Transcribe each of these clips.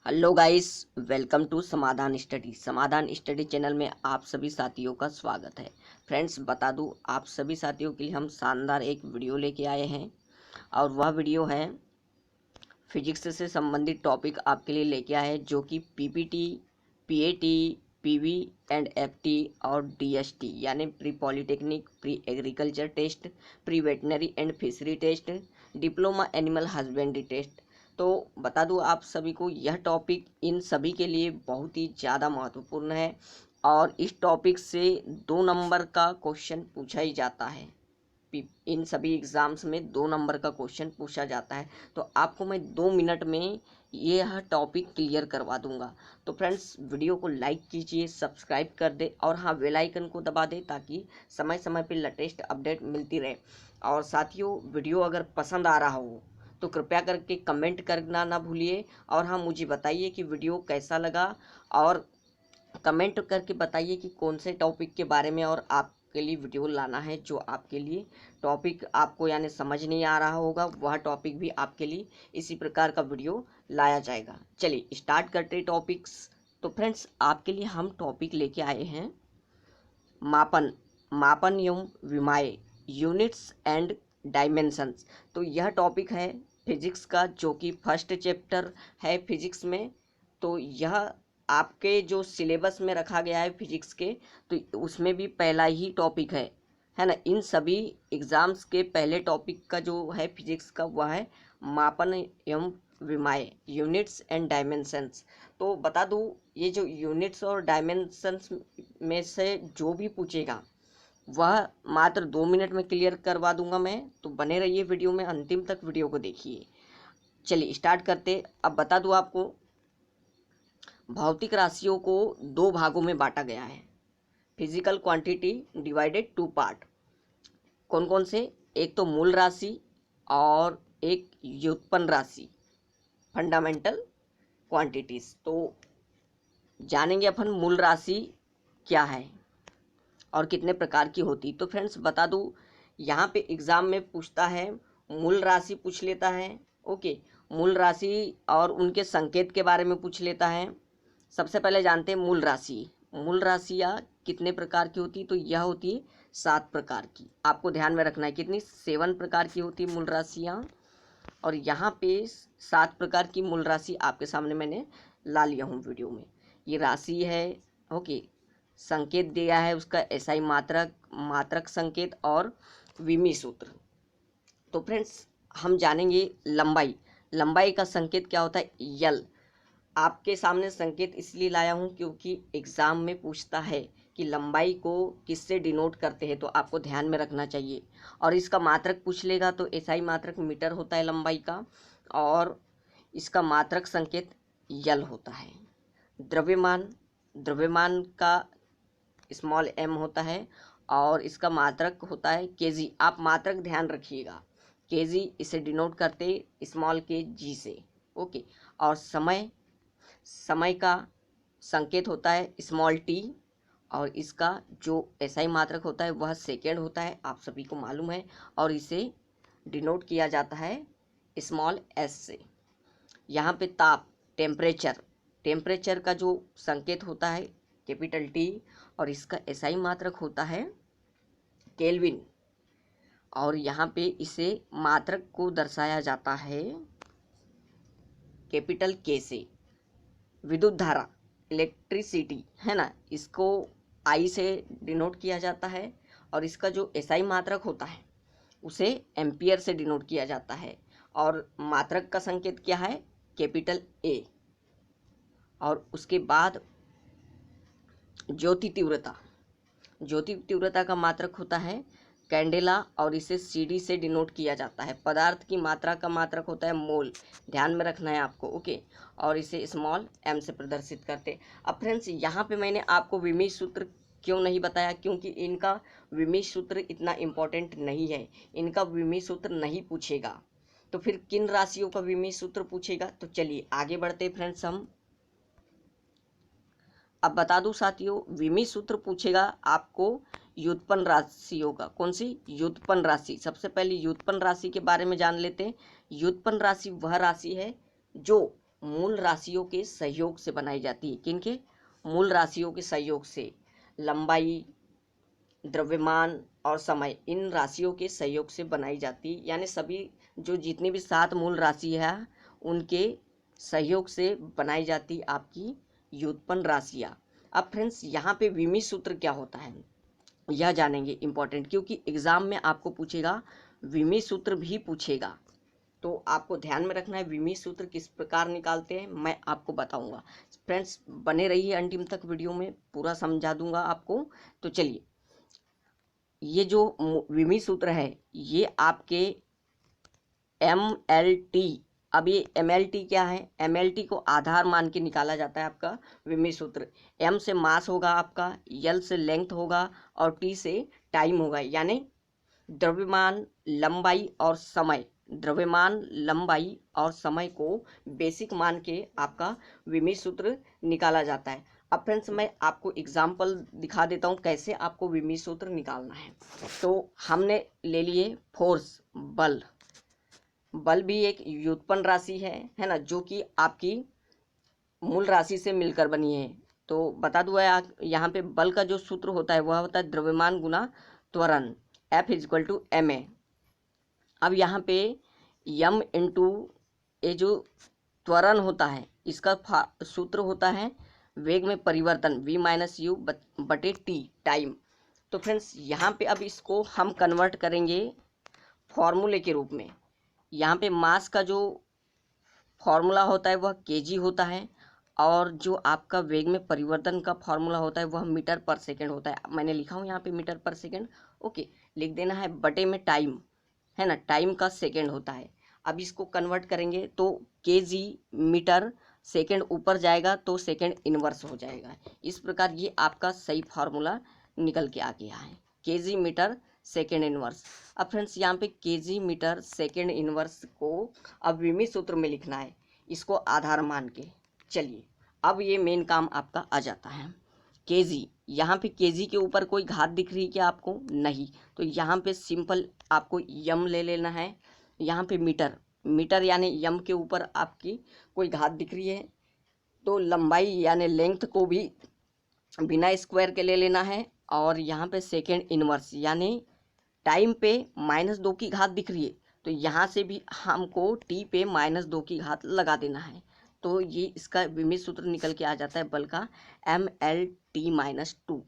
Hello guys, welcome to समाधान study channel में आप सभी साथियों का स्वागत है। फ्रेंड्स, बता दूं आप सभी साथियों के लिए हम शानदार एक वीडियो लेके आए हैं और वह वीडियो है फिजिक्स से संबंधित टॉपिक आपके लिए लेके आए हैं, जो कि PPT, PAT, PV and FT और डीएसटी यानी pre polytechnic, pre agriculture test, pre veterinary and fishery test, diploma animal husbandry test. तो बता दूं आप सभी को यह टॉपिक इन सभी के लिए बहुत ही ज़्यादा महत्वपूर्ण है और इस टॉपिक से 2 नंबर का क्वेश्चन पूछा ही जाता है। इन सभी एग्ज़ाम्स में 2 नंबर का क्वेश्चन पूछा जाता है। तो आपको मैं 2 मिनट में यह टॉपिक क्लियर करवा दूंगा। तो फ्रेंड्स, वीडियो को लाइक कीजिए, सब्सक्राइब कर दे और हाँ, बेल आइकन को दबा दे ताकि समय समय पर लेटेस्ट अपडेट मिलती रहे। और साथियों, वीडियो अगर पसंद आ रहा हो तो कृपया करके कमेंट करना ना भूलिए और हाँ, मुझे बताइए कि वीडियो कैसा लगा और कमेंट करके बताइए कि कौन से टॉपिक के बारे में और आपके लिए वीडियो लाना है। जो आपके लिए टॉपिक आपको यानी समझ नहीं आ रहा होगा वह टॉपिक भी आपके लिए इसी प्रकार का वीडियो लाया जाएगा। चलिए स्टार्ट करते टॉपिक्स। तो फ्रेंड्स, आपके लिए हम टॉपिक लेके आए हैं मापन मापन एवं विमाएं, यूनिट्स एंड डायमेंशंस। तो यह टॉपिक है फिजिक्स का, जो कि फर्स्ट चैप्टर है फिजिक्स में। तो यह आपके जो सिलेबस में रखा गया है फिजिक्स के, तो उसमें भी पहला ही टॉपिक है ना। इन सभी एग्जाम्स के पहले टॉपिक का जो है फिजिक्स का वह है मापन एवं विमाएं, यूनिट्स एंड डायमेंशंस। तो बता दूं, ये जो यूनिट्स और डायमेंशंस में से जो भी पूछेगा वह मात्र 2 मिनट में क्लियर करवा दूंगा मैं। तो बने रहिए वीडियो में, अंतिम तक वीडियो को देखिए। चलिए स्टार्ट करते। अब बता दूं आपको, भौतिक राशियों को 2 भागों में बांटा गया है। Physical quantity divided 2 part. कौन कौन से? एक तो मूल राशि और एक व्युत्पन्न राशि, फंडामेंटल क्वांटिटीज। तो जानेंगे अपन मूल राशि क्या है और कितने प्रकार की होती। तो फ्रेंड्स, बता दूं, यहाँ पे एग्जाम में पूछता है, मूल राशि पूछ लेता है। ओके, मूल राशि और उनके संकेत के बारे में पूछ लेता है। सबसे पहले जानते हैं मूल राशि। मूल राशियाँ कितने प्रकार की होती? तो यह होती है 7 प्रकार की। आपको ध्यान में रखना है कितनी, 7 प्रकार की होती है मूल राशियाँ। और यहाँ पे 7 प्रकार की मूल राशि आपके सामने मैंने ला लिया हूँ वीडियो में। ये राशि है। ओके, संकेत दिया है उसका एसआई मात्रक, मात्रक संकेत और विमी सूत्र। तो फ्रेंड्स, हम जानेंगे लंबाई। लंबाई का संकेत क्या होता है? यल। आपके सामने संकेत इसलिए लाया हूँ क्योंकि एग्जाम में पूछता है कि लंबाई को किससे डिनोट करते हैं, तो आपको ध्यान में रखना चाहिए। और इसका मात्रक पूछ लेगा तो एसआई मात्रक मीटर होता है लंबाई का, और इसका मात्रक संकेत यल होता है। द्रव्यमान, द्रव्यमान का स्मॉल एम होता है और इसका मात्रक होता है केजी। आप मात्रक ध्यान रखिएगा, केजी इसे डिनोट करते स्मॉल के जी से। ओके, और समय, समय का संकेत होता है स्मॉल टी और इसका जो एसआई मात्रक होता है वह सेकेंड होता है, आप सभी को मालूम है। और इसे डिनोट किया जाता है स्मॉल एस से। यहाँ पे ताप, टेम्परेचर, टेम्परेचर का जो संकेत होता है कैपिटल टी और इसका एसआई मात्रक होता है केल्विन। और यहाँ पे इसे मात्रक को दर्शाया जाता है कैपिटल के से। विद्युत धारा, इलेक्ट्रिसिटी, है ना, इसको आई से डिनोट किया जाता है और इसका जो एसआई मात्रक होता है उसे एम्पियर से डिनोट किया जाता है। और मात्रक का संकेत क्या है? Capital A. और उसके बाद ज्योति तीव्रता, ज्योति तीव्रता का मात्रक होता है कैंडेला और इसे सीडी से डिनोट किया जाता है। पदार्थ की मात्रा का मात्रक होता है मोल, ध्यान में रखना है आपको। ओके, और इसे स्मॉल एम से प्रदर्शित करते। अब फ्रेंड्स, यहाँ पे मैंने आपको विमी सूत्र क्यों नहीं बताया? क्योंकि इनका विमी सूत्र इतना इम्पोर्टेंट नहीं है, इनका विमी सूत्र नहीं पूछेगा। तो फिर किन राशियों का विमी सूत्र पूछेगा? तो चलिए आगे बढ़ते फ्रेंड्स हम। अब बता दूं साथियों, विमी सूत्र पूछेगा आपको व्युत्पन्न राशियों का। कौन सी? व्युत्पन्न राशि। सबसे पहले व्युत्पन्न राशि के बारे में जान लेते हैं। व्युत्पन्न राशि वह राशि है जो मूल राशियों के सहयोग से बनाई जाती है। किनके? मूल राशियों के सहयोग से। लंबाई, द्रव्यमान और समय, इन राशियों के सहयोग से बनाई जाती है। यानी सभी जो जितनी भी 7 मूल राशि है उनके सहयोग से बनाई जाती आपकी व्युत्पन्न राशियाँ। अब फ्रेंड्स यहाँ पे विमी सूत्र क्या होता है यह जानेंगे, इंपॉर्टेंट, क्योंकि एग्जाम में आपको पूछेगा, विमी सूत्र भी पूछेगा। तो आपको ध्यान में रखना है विमी सूत्र किस प्रकार निकालते हैं मैं आपको बताऊंगा। फ्रेंड्स बने रहिए अंतिम तक, वीडियो में पूरा समझा दूंगा आपको। तो चलिए, ये जो विमी सूत्र है ये आपके MLT, अब ये MLT क्या है? MLT को आधार मान के निकाला जाता है आपका विमी सूत्र। M से मास होगा आपका, L से लेंथ होगा और T से टाइम होगा। यानी द्रव्यमान, लंबाई और समय, द्रव्यमान, लंबाई और समय को बेसिक मान के आपका विमी सूत्र निकाला जाता है। अब फ्रेंड्स मैं आपको एग्जाम्पल दिखा देता हूँ कैसे आपको विमी सूत्र निकालना है। तो हमने ले लिए फोर्स, बल। बल भी एक व्युत्पन्न राशि है ना, जो कि आपकी मूल राशि से मिलकर बनी है। तो बता दूँ यहाँ पे बल का जो सूत्र होता है वह होता है द्रव्यमान गुना त्वरण, F=ma। अब यहाँ पे m इंटू ये जो त्वरण होता है इसका सूत्र होता है वेग में परिवर्तन v-u/t, टाइम। तो फ्रेंड्स यहाँ पे अब इसको हम कन्वर्ट करेंगे फॉर्मूले के रूप में। यहाँ पे मास का जो फॉर्मूला होता है वह केजी होता है और जो आपका वेग में परिवर्तन का फॉर्मूला होता है वह मीटर पर सेकंड होता है। मैंने लिखा हूँ यहाँ पे मीटर पर सेकंड, ओके, लिख देना है, बटे में टाइम है ना, टाइम का सेकंड होता है। अब इसको कन्वर्ट करेंगे तो केजी मीटर सेकंड ऊपर जाएगा तो सेकंड इनवर्स हो जाएगा। इस प्रकार ये आपका सही फार्मूला निकल के आ गया है, केजी मीटर सेकेंड इनवर्स। अब फ्रेंड्स यहाँ पे केजी मीटर सेकेंड इनवर्स को अब विमी सूत्र में लिखना है, इसको आधार मान के। चलिए अब ये मेन काम आपका आ जाता है। केजी, यहाँ पे केजी के ऊपर कोई घात दिख रही है क्या आपको? नहीं, तो यहाँ पे सिंपल आपको यम ले लेना है। यहाँ पे मीटर, मीटर यानी यम के ऊपर आपकी कोई घात दिख रही है तो लंबाई यानी लेंथ को भी बिना स्क्वायर के ले लेना है। और यहाँ पे सेकेंड इनवर्स यानी टाइम पे -2 की घात दिख रही है तो यहाँ से भी हमको टी पे -2 की घात लगा देना है। तो ये इसका विमी सूत्र निकल के आ जाता है बल का MLT-2।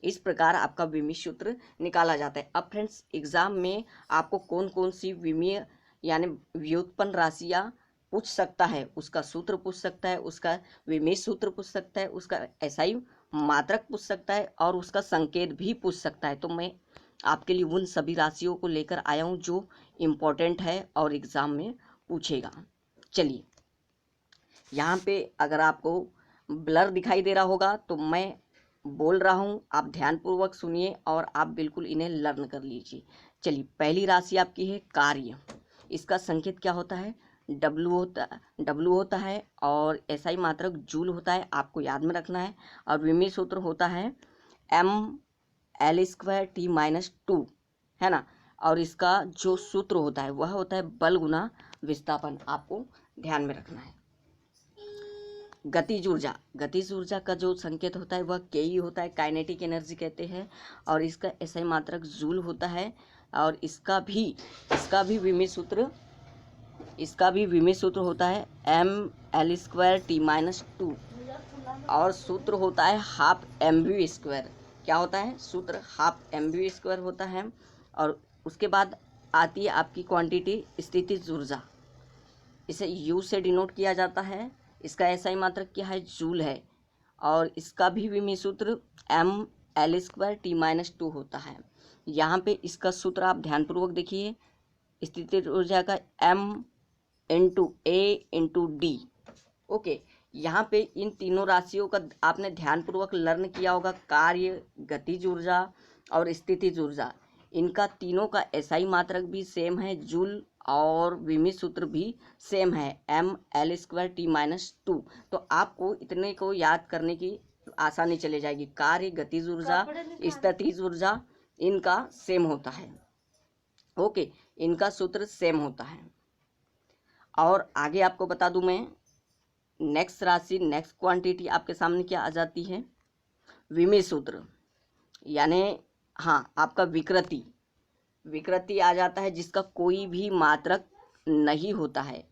इस प्रकार आपका विमी सूत्र निकाला जाता है। अब फ्रेंड्स एग्जाम में आपको कौन कौन सी विमी यानी व्युत्पन्न राशियाँ पूछ सकता है, उसका सूत्र पूछ सकता है, उसका विमी सूत्र पूछ सकता है, उसका SI मात्रक पूछ सकता है और उसका संकेत भी पूछ सकता है। तो मैं आपके लिए उन सभी राशियों को लेकर आया हूँ जो इम्पोर्टेंट है और एग्ज़ाम में पूछेगा। चलिए यहाँ पे अगर आपको ब्लर दिखाई दे रहा होगा तो मैं बोल रहा हूँ, आप ध्यानपूर्वक सुनिए और आप बिल्कुल इन्हें लर्न कर लीजिए। चलिए पहली राशि आपकी है कार्य, इसका संकेत क्या होता है? W होता है और SI मात्रक जूल होता है, आपको याद में रखना है। और विमी सूत्र होता है ML²T-2 है ना। और इसका जो सूत्र होता है वह होता है बल गुना विस्थापन, आपको ध्यान में रखना है। गतिज ऊर्जा, गतिज ऊर्जा का जो संकेत होता है वह KE होता है, काइनेटिक एनर्जी कहते हैं। और इसका SI मात्रक जूल होता है और इसका भी विमी सूत्र होता है ML²T-2 और सूत्र होता है ½ mv²। क्या होता है सूत्र? ½ mv² होता है। और उसके बाद आती है आपकी क्वांटिटी स्थितिज ऊर्जा, इसे U से डिनोट किया जाता है। इसका SI मात्रक क्या है? जूल है। और इसका भी विमी सूत्र ML²T-2 होता है। यहाँ पे इसका सूत्र आप ध्यानपूर्वक देखिए, स्थितिज ऊर्जा का M × A × D, ओके। यहाँ पे इन तीनों राशियों का आपने ध्यानपूर्वक लर्न किया होगा, कार्य, गतिज ऊर्जा और स्थितिज ऊर्जा, इनका तीनों का SI मात्रक भी सेम है जूल और विमी सूत्र भी सेम है ML²T-2। तो आपको इतने को याद करने की आसानी चली जाएगी। कार्य, गतिज ऊर्जा, स्थितिज ऊर्जा इनका सेम होता है, ओके, इनका सूत्र सेम होता है। और आगे आपको बता दूं मैं, नेक्स्ट राशि, नेक्स्ट क्वांटिटी आपके सामने क्या आ जाती है, विमी सूत्र, यानी हाँ आपका विकृति, विकृति आ जाता है जिसका कोई भी मात्रक नहीं होता है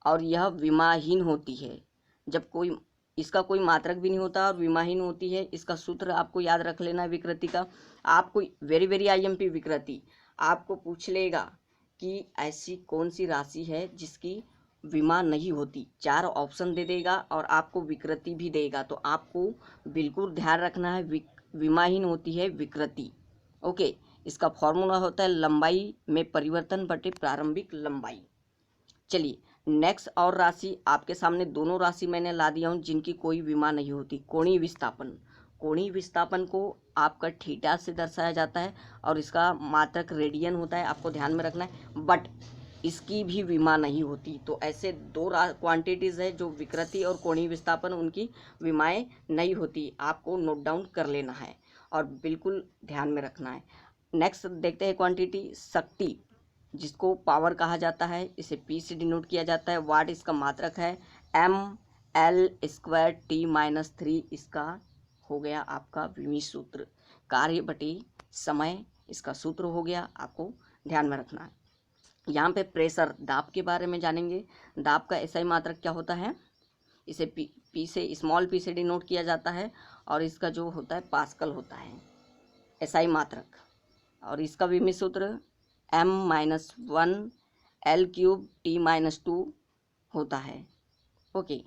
और यह विमाहीन होती है। जब कोई इसका कोई मात्रक भी नहीं होता और विमाहीन होती है, इसका सूत्र आपको याद रख लेना है विकृति का। आपको वेरी वेरी आईएमपी विकृति आपको पूछ लेगा कि ऐसी कौन सी राशि है जिसकी विमा नहीं होती, 4 ऑप्शन दे देगा और आपको विकृति भी देगा। तो आपको बिल्कुल ध्यान रखना है, विमाहीन होती है विकृति। ओके, इसका फॉर्मूला होता है लंबाई में परिवर्तन बटे प्रारंभिक लंबाई। चलिए नेक्स्ट और राशि आपके सामने, दोनों राशि मैंने ला दिया हूँ जिनकी कोई विमा नहीं होती। कोणीय विस्थापन, कोणीय विस्थापन को आपका थीटा से दर्शाया जाता है और इसका मात्रक रेडियन होता है, आपको ध्यान में रखना है, बट इसकी भी विमा नहीं होती। तो ऐसे दो क्वांटिटीज़ है जो विकृति और कोणीय विस्थापन, उनकी विमाएँ नहीं होती। आपको नोट डाउन कर लेना है और बिल्कुल ध्यान में रखना है। नेक्स्ट देखते हैं क्वांटिटी शक्ति, जिसको पावर कहा जाता है, इसे पी से डिनोट किया जाता है। वाट इसका मात्रक है mL²T-3, इसका हो गया आपका विमी सूत्र। कार्य बटे समय इसका सूत्र हो गया, आपको ध्यान में रखना है। यहाँ पे प्रेशर, दाब के बारे में जानेंगे। दाब का एसआई मात्रक क्या होता है, इसे पी से, स्मॉल पी से डिनोट किया जाता है और इसका जो होता है पास्कल होता है एसआई मात्रक। और इसका विमी सूत्र M-1L³ T-2 होता है। ओके,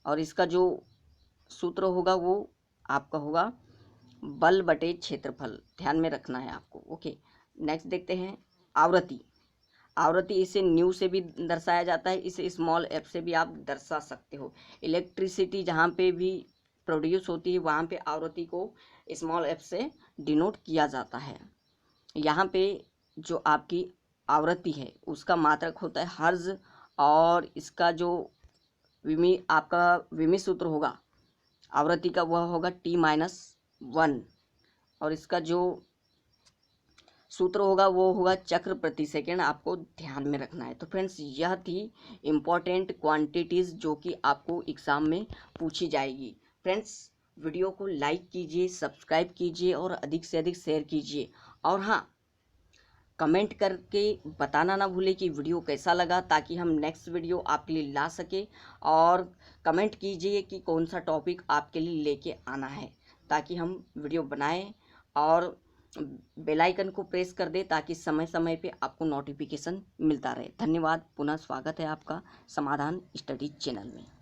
और इसका जो सूत्र होगा वो आपका होगा बल बटे क्षेत्रफल, ध्यान में रखना है आपको। ओके, नेक्स्ट देखते हैं आवृत्ति। आवृत्ति इसे न्यू से भी दर्शाया जाता है, इसे स्मॉल एफ से भी आप दर्शा सकते हो। इलेक्ट्रिसिटी जहाँ पे भी प्रोड्यूस होती है वहाँ पे आवृत्ति को स्मॉल एफ से डिनोट किया जाता है। यहाँ पे जो आपकी आवृत्ति है उसका मात्रक होता है हर्ज और इसका जो आपका विमी सूत्र होगा आवृत्ति का वह होगा T-1 और इसका जो सूत्र होगा वो होगा चक्र प्रति सेकंड, आपको ध्यान में रखना है। तो फ्रेंड्स यह थी इम्पॉर्टेंट क्वांटिटीज़ जो कि आपको एग्ज़ाम में पूछी जाएगी। फ्रेंड्स वीडियो को लाइक कीजिए, सब्सक्राइब कीजिए और अधिक से अधिक शेयर कीजिए। और हाँ, कमेंट करके बताना ना भूले कि वीडियो कैसा लगा, ताकि हम नेक्स्ट वीडियो आपके लिए ला सके। और कमेंट कीजिए कि कौन सा टॉपिक आपके लिए लेके आना है, ताकि हम वीडियो बनाएं और बेल आइकन को प्रेस कर दे ताकि समय समय पे आपको नोटिफिकेशन मिलता रहे। धन्यवाद, पुनः स्वागत है आपका समाधान स्टडी चैनल में।